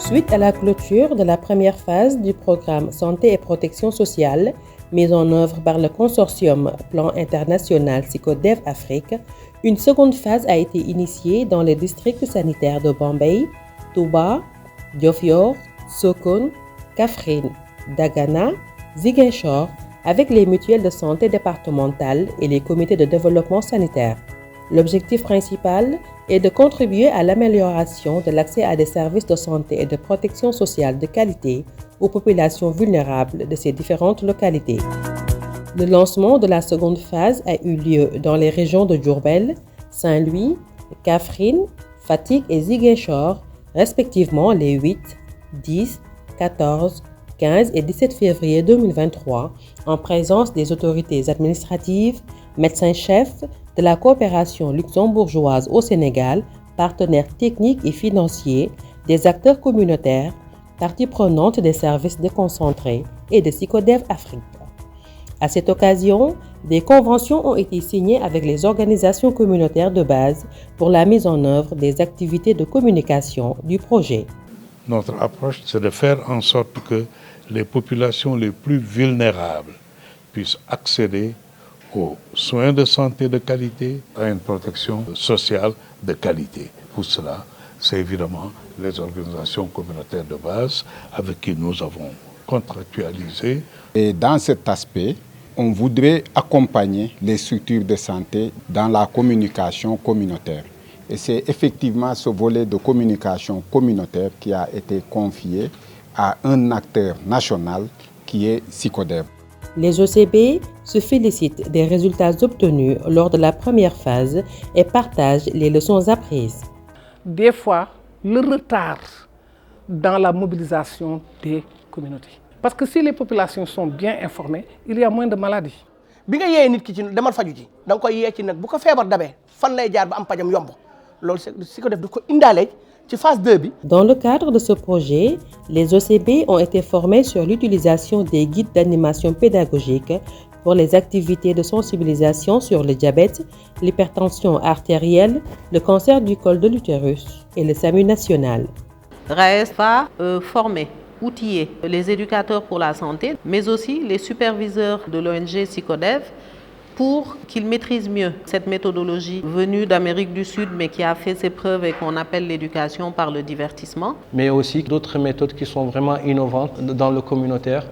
Suite à la clôture de la première phase du programme Santé et Protection sociale, mis en œuvre par le consortium Plan international Psychodev Afrique, une seconde phase a été initiée dans les districts sanitaires de Bambey, Touba, Diofior, Sokone, Kaffrine, Dagana, Ziguinchor, avec les mutuelles de santé départementales et les comités de développement sanitaire. L'objectif principal est de contribuer à l'amélioration de l'accès à des services de santé et de protection sociale de qualité aux populations vulnérables de ces différentes localités. Le lancement de la seconde phase a eu lieu dans les régions de Diourbel, Saint-Louis, Kaffrine, Fatick et Ziguinchor, respectivement les 8, 10, 14, 15 et 17 février 2023, en présence des autorités administratives, médecins-chefs de la coopération luxembourgeoise au Sénégal, partenaires techniques et financiers, des acteurs communautaires, parties prenantes des services déconcentrés et de Psychodev Afrique. À cette occasion, des conventions ont été signées avec les organisations communautaires de base pour la mise en œuvre des activités de communication du projet. Notre approche, c'est de faire en sorte que les populations les plus vulnérables puissent accéder aux soins de santé de qualité, à une protection sociale de qualité. Pour cela, c'est évidemment les organisations communautaires de base avec qui nous avons contractualisé. Et dans cet aspect, on voudrait accompagner les structures de santé dans la communication communautaire. Et c'est effectivement ce volet de communication communautaire qui a été confié à un acteur national qui est Psychodev. Les OCB se félicitent des résultats obtenus lors de la première phase et partagent les leçons apprises. Des fois, le retard dans la mobilisation des communautés. Parce que si les populations sont bien informées, il y a moins de maladies. Bi nga yee nit ki ci demal faju ji da nga koy yee ci nag bu ko feebar dabee fan lay jaar ba am pajam yomb loolu si ko def du ko indaale ci phase 2 bi. Dans le cadre de ce projet, les OCB ont été formés sur l'utilisation des guides d'animation pédagogique pour les activités de sensibilisation sur le diabète, l'hypertension artérielle, le cancer du col de l'utérus et le SAMU national. RAES va former, outiller les éducateurs pour la santé, mais aussi les superviseurs de l'ONG Psychodev pour qu'ils maîtrisent mieux cette méthodologie venue d'Amérique du Sud, mais qui a fait ses preuves et qu'on appelle l'éducation par le divertissement. Mais aussi d'autres méthodes qui sont vraiment innovantes dans le communautaire,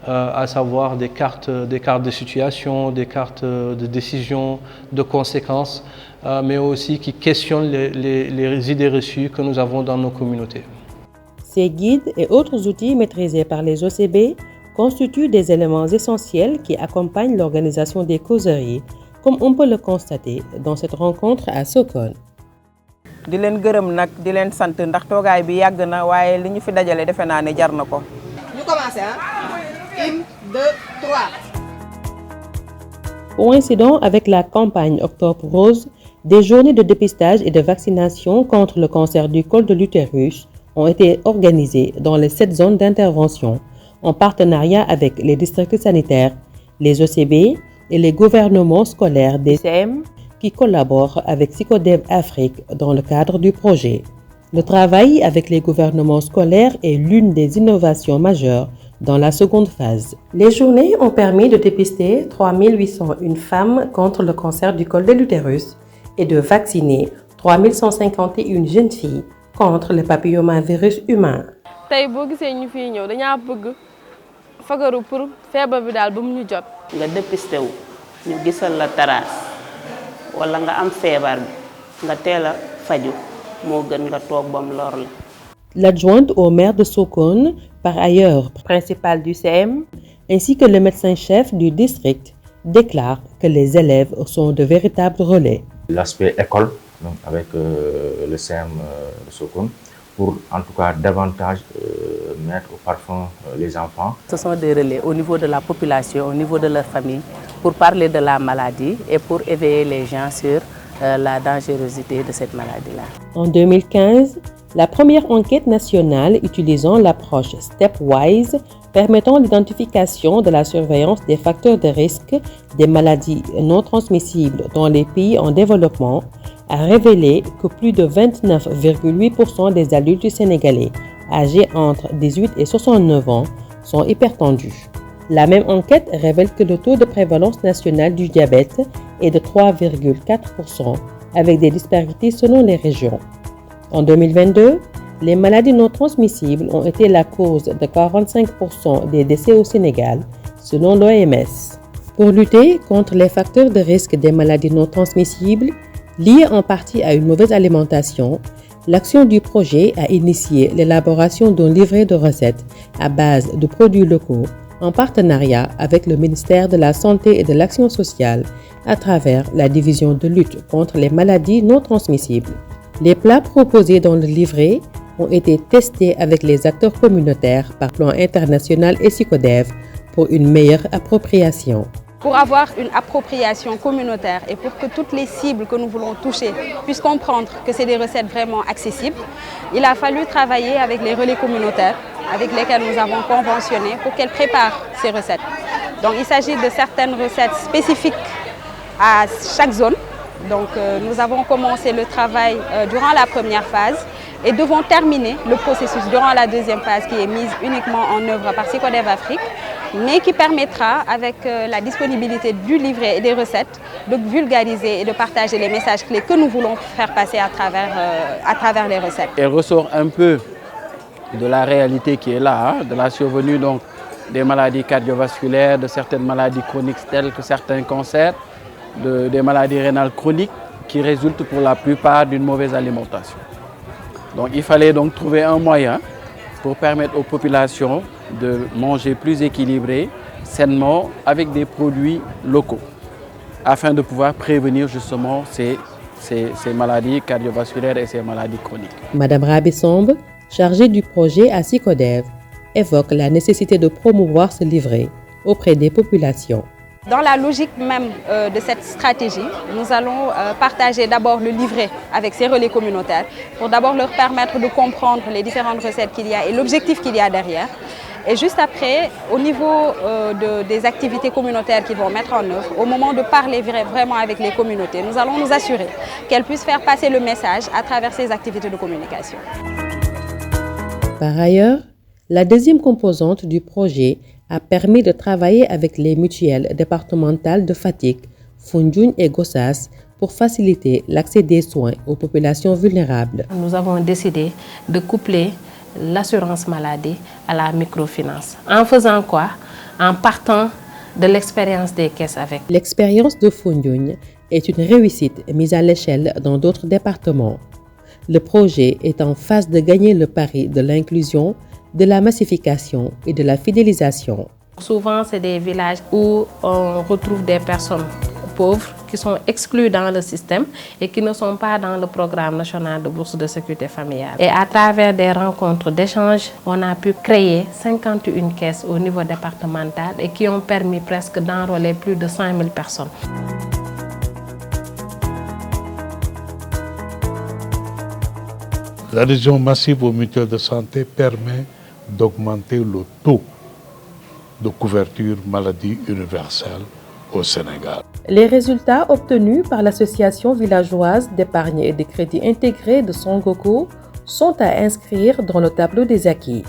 à savoir des cartes de situation, des cartes de décision, de conséquences, mais aussi qui questionnent les idées reçues que nous avons dans nos communautés. Ces guides et autres outils maîtrisés par les OCB constituent des éléments essentiels qui accompagnent l'organisation des causeries, comme on peut le constater dans cette rencontre à Sokone. di leen gërëm nag di leen sant ndax toogaay bi yàgg na waaye li ñu fi dajale defe naa ne jar na ko. ñu commencé ah 1 2 3. Coïncidant avec la campagne Octobre Rose, des journées de dépistage et de vaccination contre le cancer du col de l'utérus ont été organisées dans les 7 zones d'intervention en partenariat avec les districts sanitaires, les OCB et les gouvernements scolaires des CM qui collaborent avec Psychodev Afrique dans le cadre du projet. Le travail avec les gouvernements scolaires est l'une des innovations majeures dans la seconde phase. Les journées ont permis de dépister 3801 femmes contre le cancer du col de l'utérus et de vacciner 3151 jeunes filles contre le papillomavirus humain. Tay boo gisee ñu fi ñëw dañaa bëgg fagaru pour feebar bi daal ba mu ñu jot. nga dépisté wu ñu gisal la trace wala nga am feebar bi nga teel a faju moo gën nga toog ba mu lor la. L'adjointe au maire de Sokone, par ailleurs principale du CM, ainsi que le médecin-chef du district, déclarent que les élèves sont de véritables relais. L'aspect école, donc avec le CM de Sokone, pour en tout cas davantage mettre au parfum les enfants. Ce sont des relais au niveau de la population, au niveau de leur famille, pour parler de la maladie et pour éveiller les gens sur la dangerosité de cette maladie-là. En 2015, la première enquête nationale utilisant l'approche stepwise permettant l'identification de la surveillance des facteurs de risque des maladies non transmissibles dans les pays en développement a révélé que plus de 29,8% des adultes sénégalais âgés entre 18 et 69 ans sont hypertendus. La même enquête révèle que le taux de prévalence nationale du diabète est de 3,4%, avec des disparités selon les régions. En 2022, les maladies non transmissibles ont été la cause de 45% des décès au Sénégal, selon l'OMS. Pour lutter contre les facteurs de risque des maladies non transmissibles, liés en partie à une mauvaise alimentation, l'action du projet a initié l'élaboration d'un livret de recettes à base de produits locaux en partenariat avec le ministère de la Santé et de l'Action sociale à travers la division de lutte contre les maladies non transmissibles. Les plats proposés dans le livret ont été testés avec les acteurs communautaires par Plan International et SYCODEV pour une meilleure appropriation. Pour avoir une appropriation communautaire et pour que toutes les cibles que nous voulons toucher puissent comprendre que c'est des recettes vraiment accessibles, il a fallu travailler avec les relais communautaires avec lesquels nous avons conventionné pour qu'elles préparent ces recettes. Donc il s'agit de certaines recettes spécifiques à chaque zone. Donc nous avons commencé le travail durant la première phase et devons terminer le processus durant la deuxième phase qui est mise uniquement en œuvre par SYCODEV Afrique, mais qui permettra, avec la disponibilité du livret et des recettes, de vulgariser et de partager les messages clés que nous voulons faire passer à travers les recettes. Elle ressort un peu de la réalité qui est là, de la survenue donc, des maladies cardiovasculaires, de certaines maladies chroniques telles que certains cancers, des maladies rénales chroniques qui résultent pour la plupart d'une mauvaise alimentation. Donc il fallait donc trouver un moyen pour permettre aux populations de manger plus équilibré, sainement, avec des produits locaux, afin de pouvoir prévenir justement ces maladies cardiovasculaires et ces maladies chroniques. Madame Rabi Somb, chargée du projet à SYCODEV, évoque la nécessité de promouvoir ce livret auprès des populations. Dans la logique même de cette stratégie, nous allons partager d'abord le livret avec ces relais communautaires pour d'abord leur permettre de comprendre les différentes recettes qu'il y a et l'objectif qu'il y a derrière. Et juste après, au niveau des activités communautaires qu'ils vont mettre en œuvre, au moment de parler vraiment avec les communautés, nous allons nous assurer qu'elles puissent faire passer le message à travers ces activités de communication. Par ailleurs, la deuxième composante du projet a permis de travailler avec les mutuelles départementales de Fatick, Foundiougne et Gossas pour faciliter l'accès des soins aux populations vulnérables. Nous avons décidé de coupler l'assurance maladie à la microfinance. En faisant quoi? En partant de l'expérience des caisses avec. L'expérience de Foundiougne est une réussite mise à l'échelle dans d'autres départements. Le projet est en phase de gagner le pari de l'inclusion, de la massification et de la fidélisation. Souvent, c'est des villages où on retrouve des personnes pauvres qui sont exclues dans le système et qui ne sont pas dans le programme national de bourse de sécurité familiale. Et à travers des rencontres d'échange, on a pu créer 51 caisses au niveau départemental et qui ont permis presque d'enrôler plus de 100 000 personnes. L'adhésion massive aux mutuelles de santé permet d'augmenter le taux de couverture maladie universelle au Sénégal. Les résultats obtenus par l'association villageoise d'épargne et de crédit intégré de Songoko sont à inscrire dans le tableau des acquis.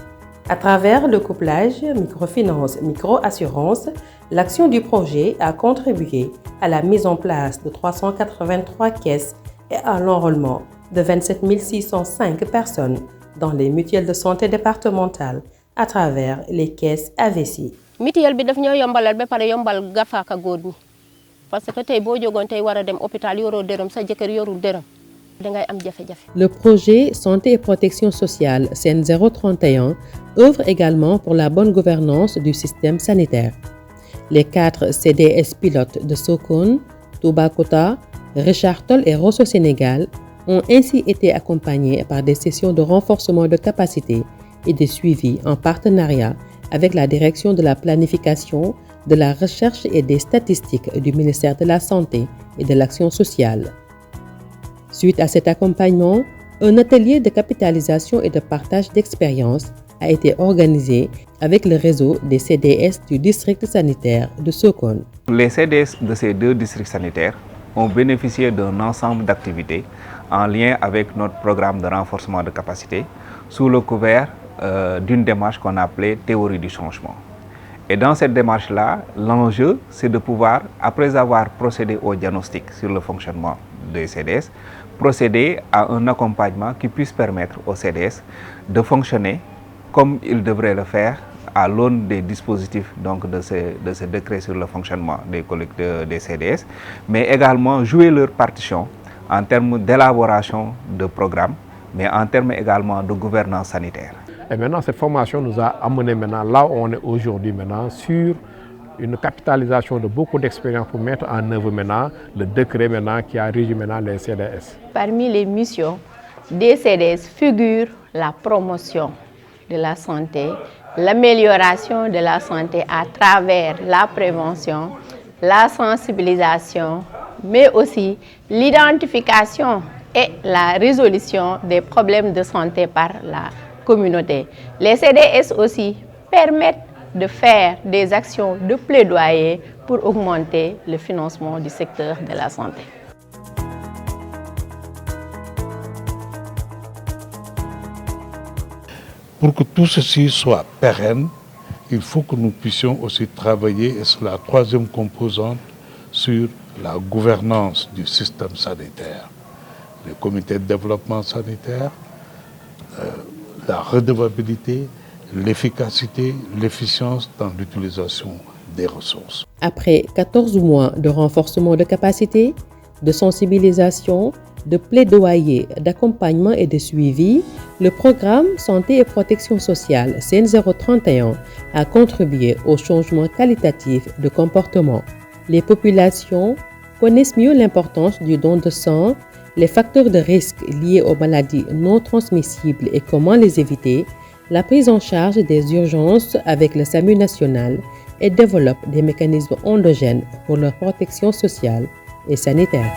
À travers le couplage microfinance-microassurance, l'action du projet a contribué à la mise en place de 383 caisses et à l'enrôlement de 27 605 personnes dans les mutuelles de santé départementales à travers les caisses AVC. Mutuelle bi daf ñoo yombalal ba pare yombal gafaaka góor ñi parce que tey boo jógoon tey war a dem hôpital yoroo dërëm sa jëkkër yorul dërëm dangay am jafe-jafe. Le projet Santé et Protection sociale SEN 031 œuvre également pour la bonne gouvernance du système sanitaire. Les 4 CDS pilotes de Sokone, Toubacouta, Richard Toll et Rosso Sénégal ont ainsi été accompagnés par des sessions de renforcement de capacité et de suivi en partenariat avec la direction de la planification, de la recherche et des statistiques du ministère de la Santé et de l'Action sociale. Suite à cet accompagnement, un atelier de capitalisation et de partage d'expériences a été organisé avec le réseau des CDS du district sanitaire de Sokone. Les CDS de ces 2 districts sanitaires ont bénéficié d'un ensemble d'activités en lien avec notre programme de renforcement de capacité sous le couvert d'une démarche qu'on appelait théorie du changement. Et dans cette démarche-là, l'enjeu, c'est de pouvoir, après avoir procédé au diagnostic sur le fonctionnement des CDS, procéder à un accompagnement qui puisse permettre aux CDS de fonctionner comme ils devraient le faire à l'aune des dispositifs donc, de ce décret sur le fonctionnement des CDS, mais également jouer leur partition en termes d'élaboration de programmes, mais en termes également de gouvernance sanitaire. Et maintenant, cette formation nous a amené maintenant là où on est aujourd'hui maintenant sur une capitalisation de beaucoup d'expériences pour mettre en œuvre maintenant le décret maintenant qui a régi maintenant les CDS. Parmi les missions des CDS figure la promotion de la santé, l'amélioration de la santé à travers la prévention, la sensibilisation, mais aussi l'identification et la résolution des problèmes de santé par la communauté. Les CDS aussi permettent de faire des actions de plaidoyer pour augmenter le financement du secteur de la santé. Pour que tout ceci soit pérenne, il faut que nous puissions aussi travailler, et c'est la troisième composante, sur la gouvernance du système sanitaire. Les comités de développement sanitaire, la redevabilité, l'efficacité, l'efficience dans l'utilisation des ressources. Après 14 mois de renforcement de capacité, de sensibilisation, de plaidoyer, d'accompagnement et de suivi, le programme Santé et Protection sociale CN031 a contribué au changement qualitatif de comportement. Les populations connaissent mieux l'importance du don de sang, les facteurs de risque liés aux maladies non transmissibles et comment les éviter, la prise en charge des urgences avec le SAMU national et développent des mécanismes endogènes pour leur protection sociale et sanitaire.